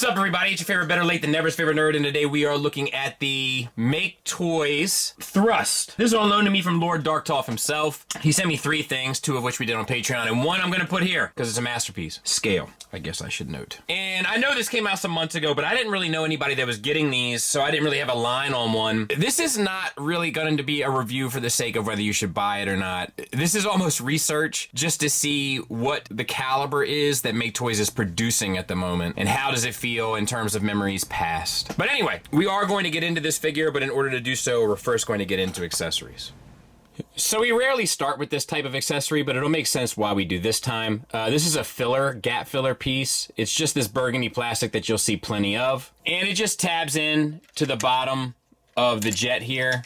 What's up, everybody? It's your favorite Better Late Than Never's favorite nerd, and today we are looking at the Maketoys Thrust. This is on loan to me from Lord Darktolf himself. He sent me 3 things, 2 of which we did on Patreon, and 1 I'm going to put here, because it's a masterpiece. Scale, I guess I should note. And I know this came out some months ago, but I didn't really know anybody that was getting these, so I didn't really have a line on one. This is not really going to be a review for the sake of whether you should buy it or not. This is almost research, just to see what the caliber is that Maketoys is producing at the moment, and how does it feel in terms of memories past. But anyway, we are going to get into this figure, but in order to do so, we're first going to get into accessories. So we rarely start with this type of accessory, but it'll make sense why we do this time. This is a filler, gap filler piece. It's just this burgundy plastic that you'll see plenty of. And it just tabs in to the bottom of the jet here.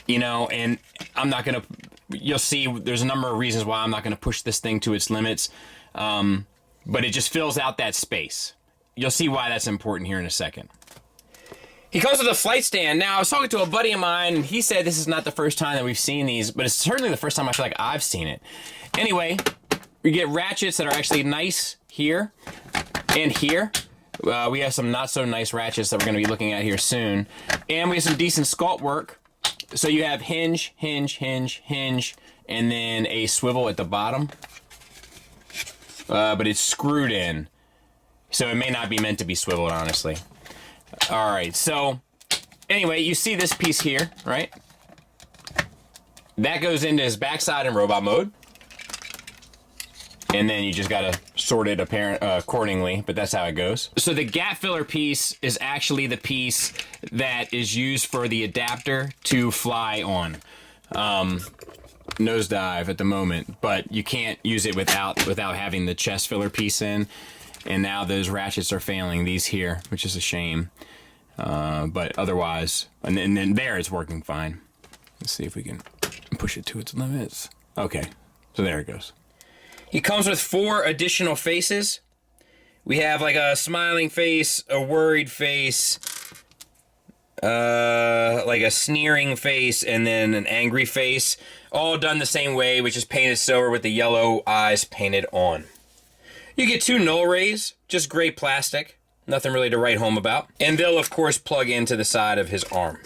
You know, and I'm not gonna, you'll see there's a number of reasons why I'm not gonna push this thing to its limits. But it just fills out that space. You'll see why that's important here in a second. He comes with a flight stand. Now, I was talking to a buddy of mine, and he said this is not the first time that we've seen these, but it's certainly the first time I feel like I've seen it. Anyway, we get ratchets that are actually nice here and here. We have some not so nice ratchets that we're going to be looking at here soon. And we have some decent sculpt work. So you have hinge, hinge, hinge, hinge, and then a swivel at the bottom. But it's screwed in, so it may not be meant to be swiveled, honestly. All right, so anyway, you see this piece here, right? That goes into his backside in robot mode. And then you just gotta sort it accordingly, but that's how it goes. So the gap filler piece is actually the piece that is used for the adapter to fly on. Nosedive at the moment, but you can't use it without having the chest filler piece in. And now those ratchets are failing, these here, which is a shame. But otherwise, and then there it's working fine. Let's see if we can push it to its limits. Okay, so there it goes. He comes with 4 additional faces. We have like a smiling face, a worried face, like a sneering face, and then an angry face. All done the same way, which is painted silver with the yellow eyes painted on. You get 2 null rays, just gray plastic. Nothing really to write home about. And they'll, of course, plug into the side of his arm.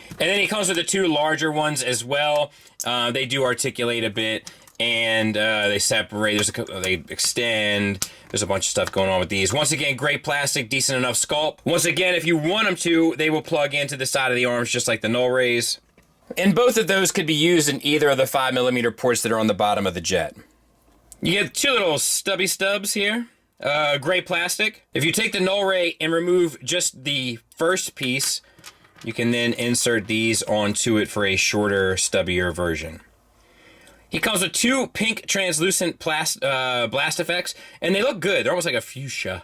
And then he comes with the 2 larger ones as well. They do articulate a bit, and they separate. They extend. There's a bunch of stuff going on with these. Once again, gray plastic, decent enough sculpt. Once again, if you want them to, they will plug into the side of the arms just like the null rays. And both of those could be used in either of the 5mm ports that are on the bottom of the jet. You get 2 little stubby stubs here. Gray plastic. If you take the null ray and remove just the first piece, you can then insert these onto it for a shorter, stubbier version. He comes with 2 pink translucent blast effects, and they look good. They're almost like a fuchsia.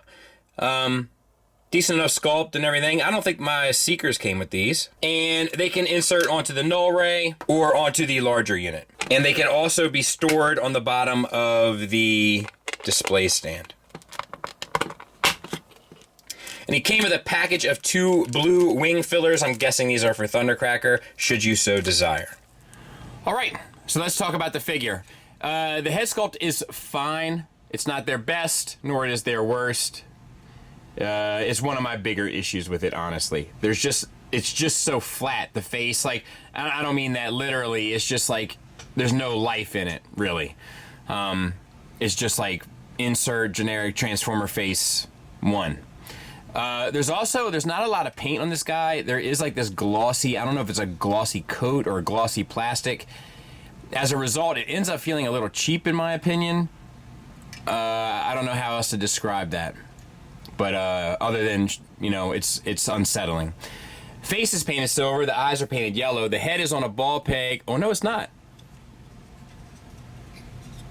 Decent enough sculpt and everything. I don't think my Seekers came with these. And they can insert onto the null ray or onto the larger unit. And they can also be stored on the bottom of the display stand. And he came with a package of 2 blue wing fillers. I'm guessing these are for Thundercracker, should you so desire. All right, so let's talk about the figure. The head sculpt is fine. It's not their best, nor is their worst. It's one of my bigger issues with it, honestly. It's just so flat, the face. Like, I don't mean that literally. It's just like, there's no life in it, really. It's just like, insert generic Transformer face 1. There's not a lot of paint on this guy. There is like this glossy, I don't know if it's a glossy coat or a glossy plastic. As a result, it ends up feeling a little cheap in my opinion. I don't know how else to describe that. But other than, you know, it's unsettling. Face is painted silver, the eyes are painted yellow, the head is on a ball peg. Oh no, it's not.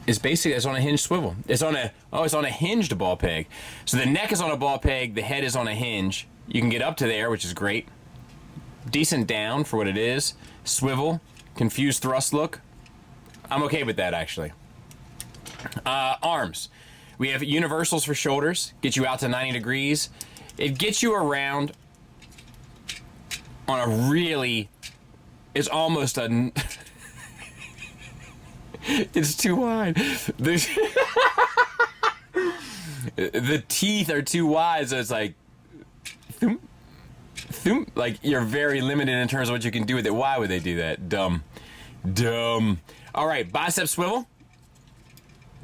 It's on a hinged swivel. It's on a hinged ball peg. So the neck is on a ball peg, the head is on a hinge. You can get up to there, which is great. Decent down for what it is. Swivel, confused thrust look. I'm okay with that, actually. Arms. We have universals for shoulders, get you out to 90 degrees. It gets you around on a really, it's almost a, it's too wide. the teeth are too wide, so it's like, thump, thump. Like, you're very limited in terms of what you can do with it. Why would they do that? Dumb. All right, bicep swivel.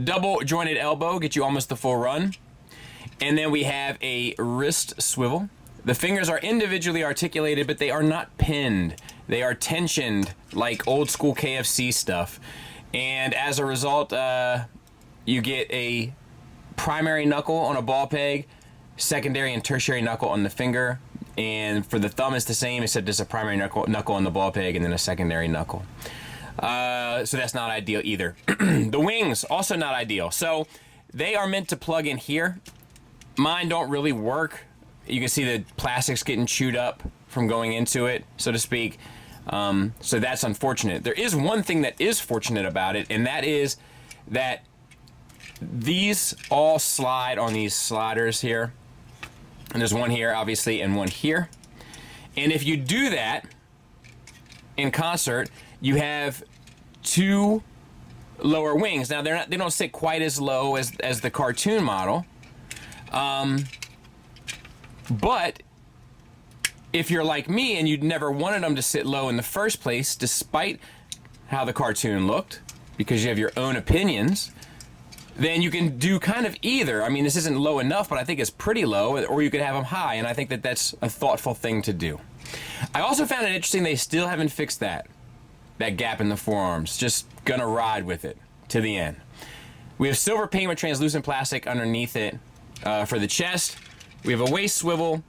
Double jointed elbow, get you almost the full run. And then we have a wrist swivel. The fingers are individually articulated, but they are not pinned. They are tensioned like old school KFC stuff. And as a result, you get a primary knuckle on a ball peg, secondary and tertiary knuckle on the finger. And for the thumb, it's the same, except there's a primary knuckle on the ball peg and then a secondary knuckle. So that's not ideal either. The wings, also not ideal. So they are meant to plug in here. Mine don't really work. You can see the plastic's getting chewed up from going into it, so to speak. So that's unfortunate. There is one thing that is fortunate about it, and that is that these all slide on these sliders here. And there's one here, obviously, and one here. And if you do that in concert, you have two lower wings. Now they don't sit quite as low as the cartoon model, but if you're like me and you'd never wanted them to sit low in the first place, despite how the cartoon looked, because you have your own opinions, then you can do kind of either. I mean, this isn't low enough, but I think it's pretty low, or you could have them high, and I think that that's a thoughtful thing to do. I also found it interesting they still haven't fixed that gap in the forearms. Just gonna ride with it to the end. We have silver paint with translucent plastic underneath it for the chest. We have a waist swivel,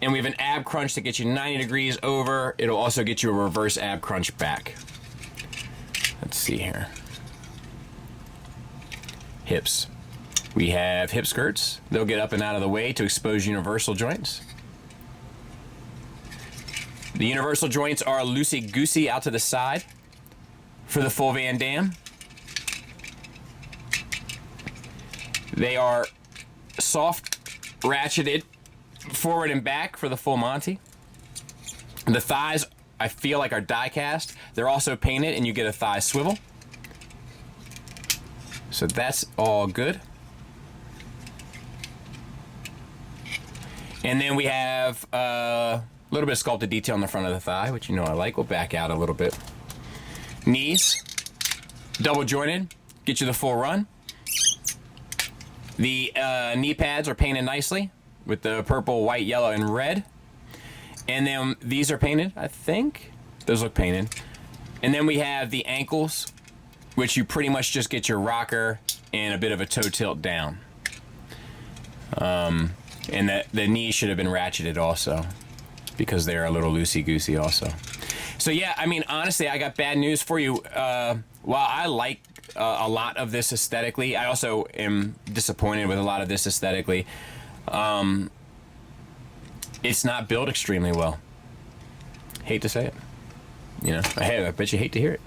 and we have an ab crunch that gets you 90 degrees over. It'll also get you a reverse ab crunch back. Let's see here. Hips. We have hip skirts. They'll get up and out of the way to expose universal joints. The universal joints are loosey-goosey out to the side for the full Van Damme. They are soft ratcheted forward and back for the full Monty. The thighs, I feel like, are die cast. They're also painted, and you get a thigh swivel. So that's all good. And then we have a little bit of sculpted detail on the front of the thigh, which you know I like. We'll back out a little bit. Knees, double jointed, get you the full run. The knee pads are painted nicely with the purple, white, yellow, and red. And then these are painted, I think. Those look painted. And then we have the ankles, which you pretty much just get your rocker and a bit of a toe tilt down. And the knees should have been ratcheted also, because they're a little loosey-goosey also. So yeah, I mean, honestly, I got bad news for you. While I like a lot of this aesthetically, I also am disappointed with a lot of this aesthetically. It's not built extremely well. Hate to say it. You know, I bet you hate to hear it.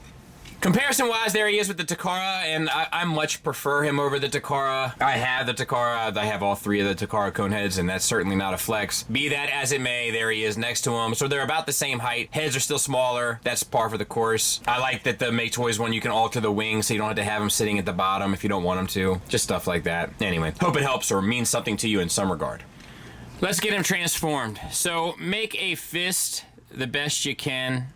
Comparison-wise, there he is with the Takara, and I much prefer him over the Takara. I have the Takara. I have all three of the Takara cone heads, and that's certainly not a flex. Be that as it may, there he is next to him. So they're about the same height. Heads are still smaller. That's par for the course. I like that the Maketoys one, you can alter the wings, so you don't have to have them sitting at the bottom if you don't want them to. Just stuff like that. Anyway, hope it helps or means something to you in some regard. Let's get him transformed. So make a fist the best you can.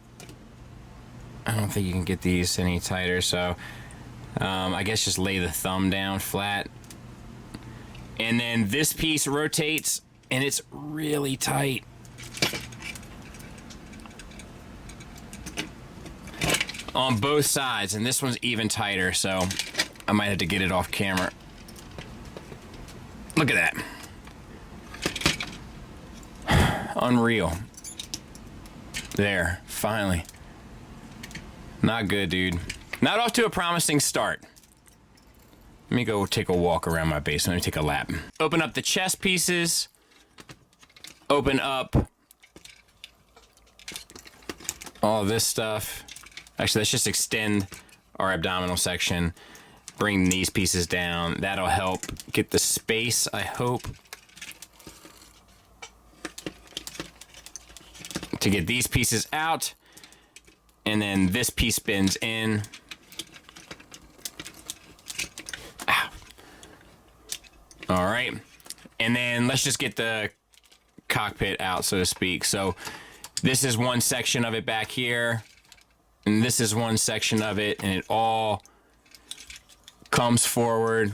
I don't think you can get these any tighter, so I guess just lay the thumb down flat. And then this piece rotates, and it's really tight. On both sides, and this one's even tighter, so I might have to get it off camera. Look at that. Unreal. There, finally. Not good, dude. Not off to a promising start. Let me go take a walk around my base. Let me take a lap. Open up the chest pieces. Open up all this stuff. Actually, let's just extend our abdominal section. Bring these pieces down. That'll help get the space, I hope, to get these pieces out. And then this piece spins in. Ow. All right. And then let's just get the cockpit out, so to speak. So this is one section of it back here, and this is one section of it, and it all comes forward,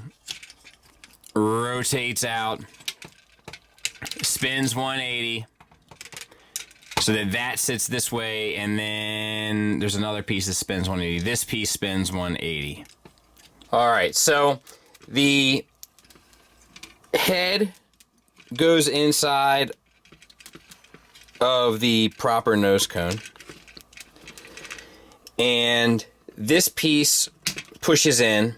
rotates out, spins 180, so that sits this way, and then there's another piece that spins 180. This piece spins 180. All right, so the head goes inside of the proper nose cone, and this piece pushes in,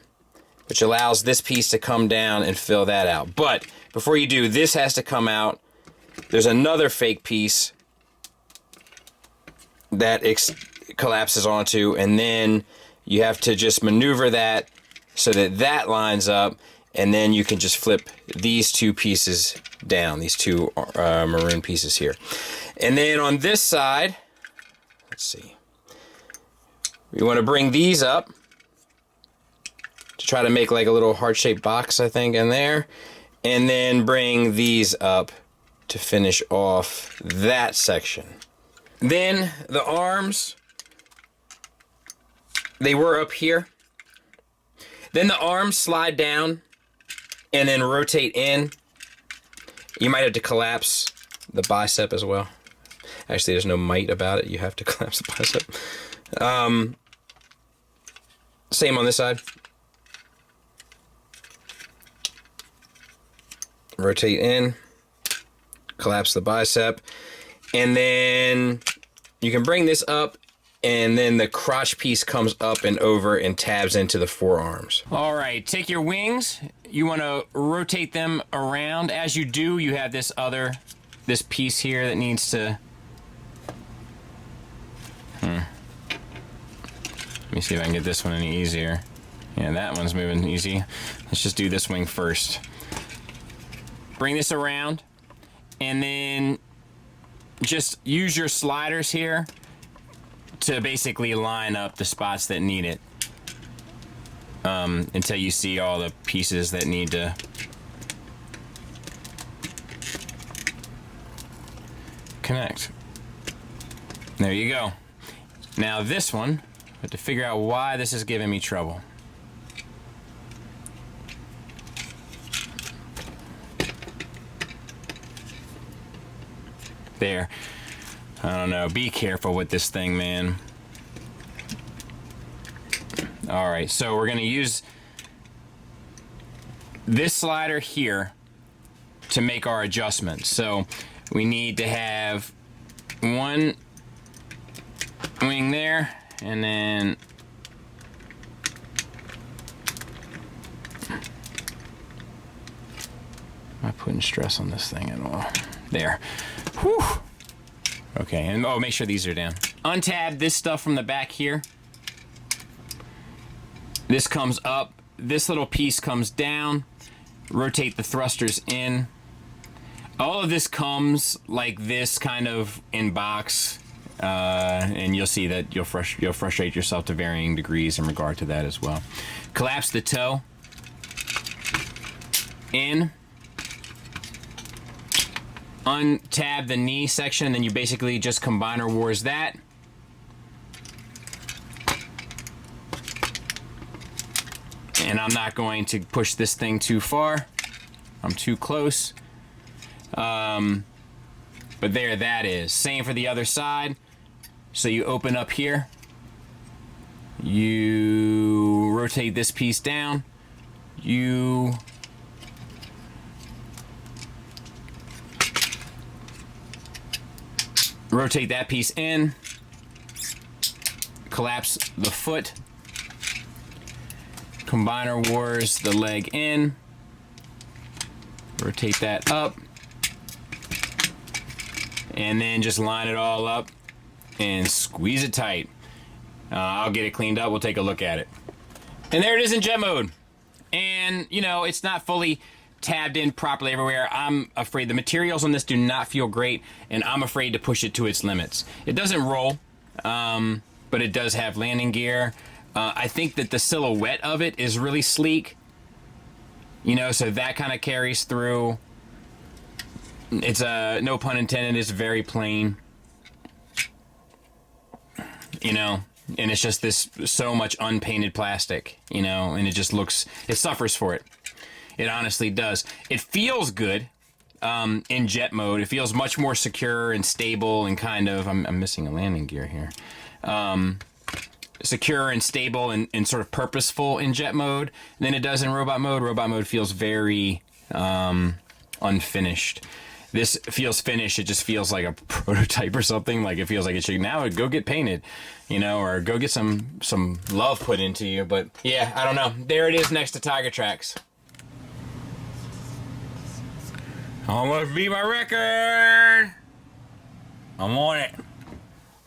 which allows this piece to come down and fill that out. But before you do, this has to come out. There's another fake piece that collapses onto, and then you have to just maneuver that so that that lines up, and then you can just flip these two pieces down, these two maroon pieces here. And then on this side, let's see, we want to bring these up to try to make like a little heart-shaped box, I think, in there, and then bring these up to finish off that section. Then the arms, they were up here. Then the arms slide down and then rotate in. You might have to collapse the bicep as well. Actually, there's no might about it. You have to collapse the bicep. Same on this side. Rotate in, collapse the bicep, and then you can bring this up, and then the crotch piece comes up and over and tabs into the forearms. All right, take your wings. You want to rotate them around. As you do, you have this piece here that needs to... Let me see if I can get this one any easier. Yeah, that one's moving easy. Let's just do this wing first. Bring this around, and then just use your sliders here to basically line up the spots that need it until you see all the pieces that need to connect. There you go. Now this one, I have to figure out why this is giving me trouble. There. I don't know. Be careful with this thing, man. Alright, so we're going to use this slider here to make our adjustments. So we need to have one wing there, and then am I putting stress on this thing at all? There. Whew. Okay, and oh, make sure these are down. Untab this stuff from the back here. This comes up. This little piece comes down. Rotate the thrusters in. All of this comes like this, kind of in box, and you'll see that you'll frustrate yourself to varying degrees in regard to that as well. Collapse the toe in. Untab the knee section, and then you basically just combiner wars that. And I'm not going to push this thing too far. I'm too close. But there that is. Same for the other side. So you open up here. You rotate this piece down. You rotate that piece in, collapse the foot, combiner wars the leg in, rotate that up, and then just line it all up and squeeze it tight. I'll get it cleaned up, we'll take a look at it. And there it is in jet mode. And, you know, it's not fully tabbed in properly everywhere. I'm afraid the materials on this do not feel great, and I'm afraid to push it to its limits. It doesn't roll, but it does have landing gear. I think that the silhouette of it is really sleek. You know, so that kind of carries through. It's no pun intended, it's very plain. You know, and it's just this so much unpainted plastic, you know, and it just looks, it suffers for it. It honestly does. It feels good in jet mode. It feels much more secure and stable and kind of, I'm missing a landing gear here. Secure and stable and sort of purposeful in jet mode than it does in robot mode. Robot mode feels very unfinished. This feels finished. It just feels like a prototype or something. Like it feels like it should now go get painted, you know, or go get some love put into you. But yeah, I don't know. There it is next to Tiger Tracks. Almost beat my record. I'm on it.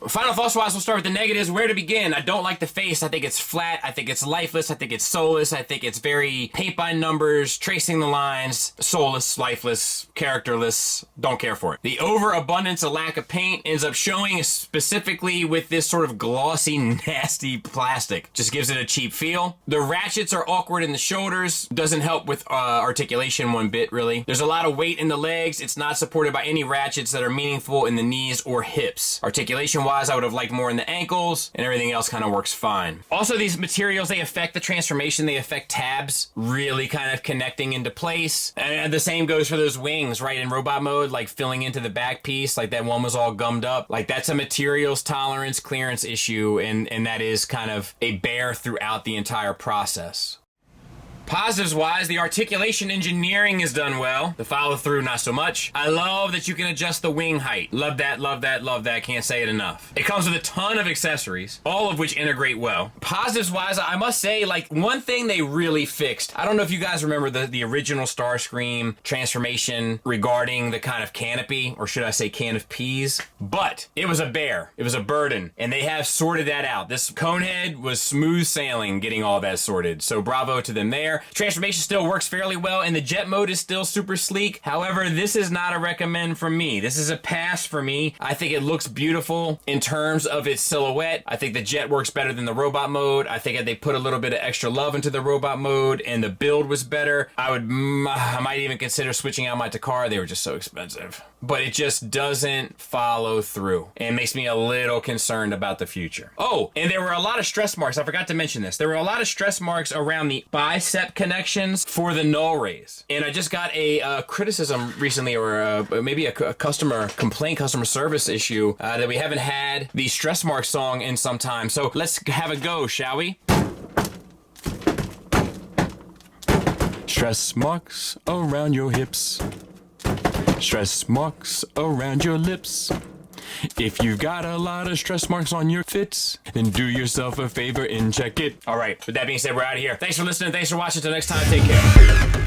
Final thoughts wise, we'll start with the negatives. Where to begin? I don't like the face. I think it's flat. I think it's lifeless. I think it's soulless. I think it's very paint by numbers, tracing the lines, soulless, lifeless, characterless. Don't care for it. The overabundance, a lack of paint, ends up showing specifically with this sort of glossy, nasty plastic. Just gives it a cheap feel. The ratchets are awkward in the shoulders. Doesn't help with articulation one bit, really. There's a lot of weight in the legs. It's not supported by any ratchets that are meaningful in the knees or hips. Articulation-wise, I would have liked more in the ankles, and everything else kind of works fine. Also, these materials, they affect the transformation. They affect tabs really kind of connecting into place. And the same goes for those wings, right? In robot mode, like filling into the back piece, like that one was all gummed up. Like that's a materials tolerance clearance issue, and that is kind of a bear throughout the entire process. Positives wise, the articulation engineering is done well. The follow through, not so much. I love that you can adjust the wing height. Love that, love that, love that. Can't say it enough. It comes with a ton of accessories, all of which integrate well. Positives wise, I must say, like one thing they really fixed. I don't know if you guys remember the original Starscream transformation regarding the kind of canopy, or should I say can of peas, but it was a bear. It was a burden, and they have sorted that out. This Conehead was smooth sailing getting all that sorted, so bravo to them there. Transformation still works fairly well, and the jet mode is still super sleek. However, this is not a recommend from me. This is a pass for me. I think it looks beautiful in terms of its silhouette. I think the jet works better than the robot mode. I think if they put a little bit of extra love into the robot mode and the build was better, I might even consider switching out my Takara. They were just so expensive. But it just doesn't follow through and makes me a little concerned about the future. Oh, and there were a lot of stress marks. I forgot to mention this. There were a lot of stress marks around the bicep connections for the null rays. And I just got a criticism recently, or maybe a customer complaint, customer service issue, that we haven't had the stress mark song in some time. So let's have a go, shall we? Stress marks around your hips. Stress marks around your lips. If you've got a lot of stress marks on your fits, then do yourself a favor and check it. All right, with that being said, we're out of here. Thanks for listening. Thanks for watching. Until next time, take care.